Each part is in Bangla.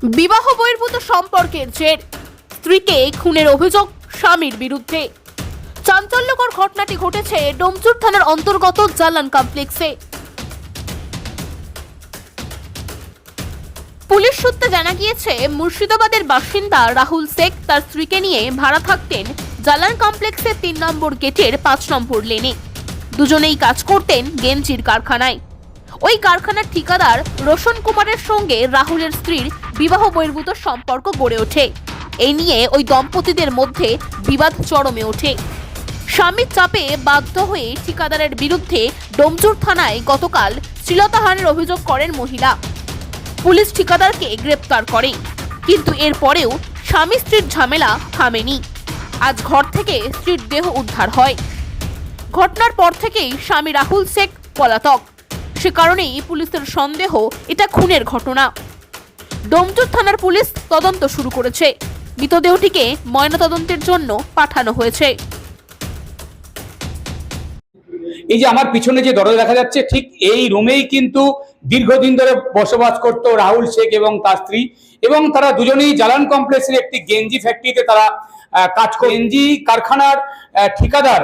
বিবাহ বহির্ভূত সম্পর্কের জের, স্ত্রীকে খুনের অভিযোগ স্বামীর বিরুদ্ধে। চাঞ্চল্যকর ঘটনাটি ঘটেছে ডোমজুর থানার অন্তর্গত জালান কমপ্লেক্সে। পুলিশ সূত্রে জানা গিয়েছে, মুর্শিদাবাদের বাসিন্দা রাহুল শেখ তার স্ত্রীকে নিয়ে ভাড়া থাকতেন জালান কমপ্লেক্সের 3 নম্বর গেটের 5 নম্বর লেনে। দুজনেই কাজ করতেন গেঞ্জির কারখানায়। ওই কারখানার ঠিকাদার রোশন কুমারের সঙ্গে রাহুলের স্ত্রীর বিবাহ বহির্ভূত সম্পর্ক গড়ে ওঠে। এই নিয়ে ওই দম্পতিদের মধ্যে বিবাদ চরমে ওঠে। স্বামীর চাপে বাধ্য হয়ে ঠিকাদারের বিরুদ্ধে ডোমজুর থানায় গতকাল শ্লীলতাহানির অভিযোগ করেন মহিলা। পুলিশ ঠিকাদারকে গ্রেপ্তার করে, কিন্তু এরপরেও স্বামী স্ত্রীর ঝামেলা থামেনি। আজ ঘর থেকে স্ত্রীর দেহ উদ্ধার হয়। ঘটনার পর থেকেই স্বামী রাহুল শেখ পলাতক। সে কারণেই পুলিশের সন্দেহ এটা খুনের ঘটনা। ডোমজুর থানার পুলিশ তদন্ত শুরু করেছে। মৃতদেহটিকে ময়নাতদন্তের জন্য পাঠানো হয়েছে। এই যে আমার পিছনে যে দরজা দেখা যাচ্ছে, ঠিক এই রুমেই কিন্তু দীর্ঘদিন ধরে বসবাস করতো রাহুল শেখ এবং তার স্ত্রী, এবং তারা দুজনেই জালান কমপ্লেক্সের একটি গেঞ্জি ফ্যাক্টরিতে তারা কাজ করে। গেঞ্জি কারখানার ঠিকাদার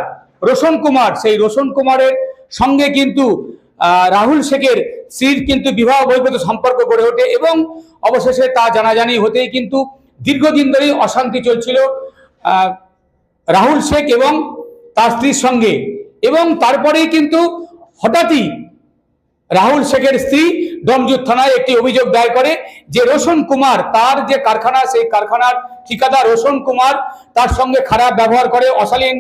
রোশন কুমার, সেই রোশন কুমারের সঙ্গে কিন্তু রাহুল শেখের স্ত্রীর কিন্তু বিবাহ বহির্ভূত সম্পর্ক গড়ে ওঠে, এবং অবশেষে তা জানাজানি হতেই কিন্তু দীর্ঘদিন ধরেই অশান্তি চলছিল রাহুল শেখ এবং তার স্ত্রীর সঙ্গে। এবং তারপরেই কিন্তু হঠাৎই রাহুল শেখের স্ত্রী ডোমজুর থানায় একটি অভিযোগ দায়ের করে যে রোশন কুমার, তার যে কারখানা, সেই কারখানার ঠিকাদার রোশন কুমার তার সঙ্গে খারাপ ব্যবহার করে, অশালীন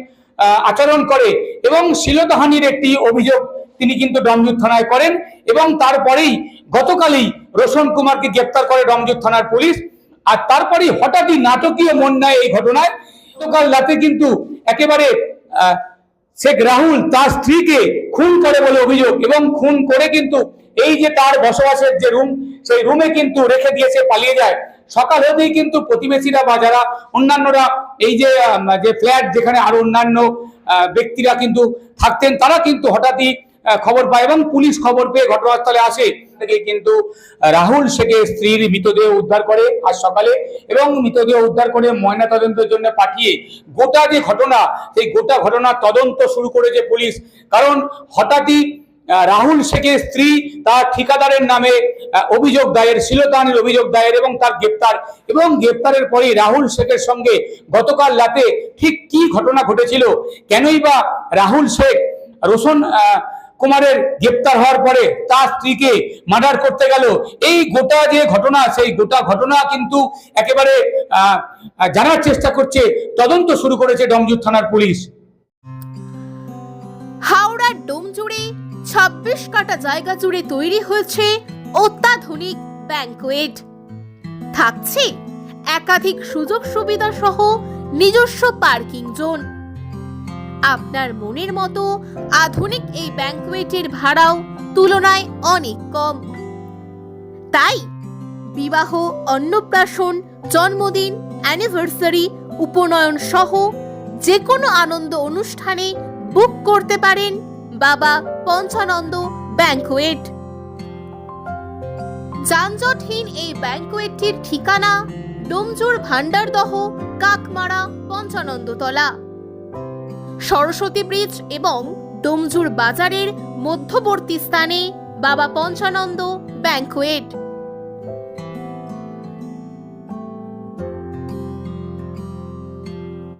আচরণ করে, এবং শ্লীলতাহানির একটি অভিযোগ তিনি কিন্তু ডোমজুর থানায় করেন। এবং তারপরেই গতকালই রোশন কুমারকে গ্রেপ্তার করে ডোমজুর থানার পুলিশ। আর তারপরেই হঠাৎই নাটকীয় মন নেয় এই ঘটনায়। গতকাল রাতে কিন্তু একেবারে শেখ রাহুল তার স্ত্রীকে খুন করে বলে অভিযোগ, এবং খুন করে কিন্তু এই যে তার বসবাসের যে রুম, সেই রুমে কিন্তু রেখে দিয়েছে, পালিয়ে যায়। সকাল হতেই কিন্তু প্রতিবেশীরা বা যারা অন্যান্যরা, এই যে ফ্ল্যাট যেখানে আরো অন্যান্য ব্যক্তিরা কিন্তু থাকতেন, তারা কিন্তু হঠাৎই খবর পায় এবং পুলিশ খবর পেয়ে ঘটনাস্থলে আসে। থেকে কিন্তু রাহুল শেখের স্ত্রীর মৃতদেহ উদ্ধার করে আজ সকালে, এবং মৃতদেহ উদ্ধার করে ময়নাতদন্তের জন্য পাঠিয়ে গোটা যে ঘটনা, সেই গোটা ঘটনার তদন্ত শুরু করেছে পুলিশ। কারণ হঠাৎই রাহুল শেখের স্ত্রী তার ঠিকাদারের নামে অভিযোগ দায়ের, শ্লীলতাহানির অভিযোগ দায়ের, এবং তার গ্রেপ্তার। এবং গ্রেপ্তারের পরেই রাহুল শেখের সঙ্গে গতকাল রাতে ঠিক কি ঘটনা ঘটেছিল, কেনই বা রাহুল শেখ রোশন কুমারের গ্রেপ্তার হওয়ার পরে তার স্ত্রীকে মার্ডার করতে গেল, এই গোটা যে ঘটনা, সেই গোটা ঘটনা কিন্তু একেবারে জানার চেষ্টা করছে, তদন্ত শুরু করেছে ডোমজুর থানার পুলিশ। হাওড়ার ডোমজুড়ে 26 কাটা জায়গা জুড়ে তৈরি হয়েছে অত্যাধুনিক ব্যাংকোয়েট। থাকছে একাধিক সুযোগ সুবিধা সহ নিজস্ব পার্কিং জোন। আপনার মনের মতো আধুনিক এই ব্যাংকোয়েটের ভাড়াও তুলনায় অনেক কম। তাই বিবাহ, অন্নপ্রাশন, জন্মদিন, অ্যানিভার্সারি, উপনয়ন সহ যে কোনো আনন্দ অনুষ্ঠানে বুক করতে পারেন বাবা পঞ্চানন্দ ব্যাংকোয়েট। যানজটহীন এই ব্যাংকোয়েটটির ঠিকানা ডোমজুর ভান্ডারদহ কাকমারা পঞ্চানন্দতলা, সরস্বতী ব্রিজ এবং ডোমজুর বাজারের মধ্যবর্তী স্থানে বাবা পঞ্চানন্দ ব্যাংকোয়েট।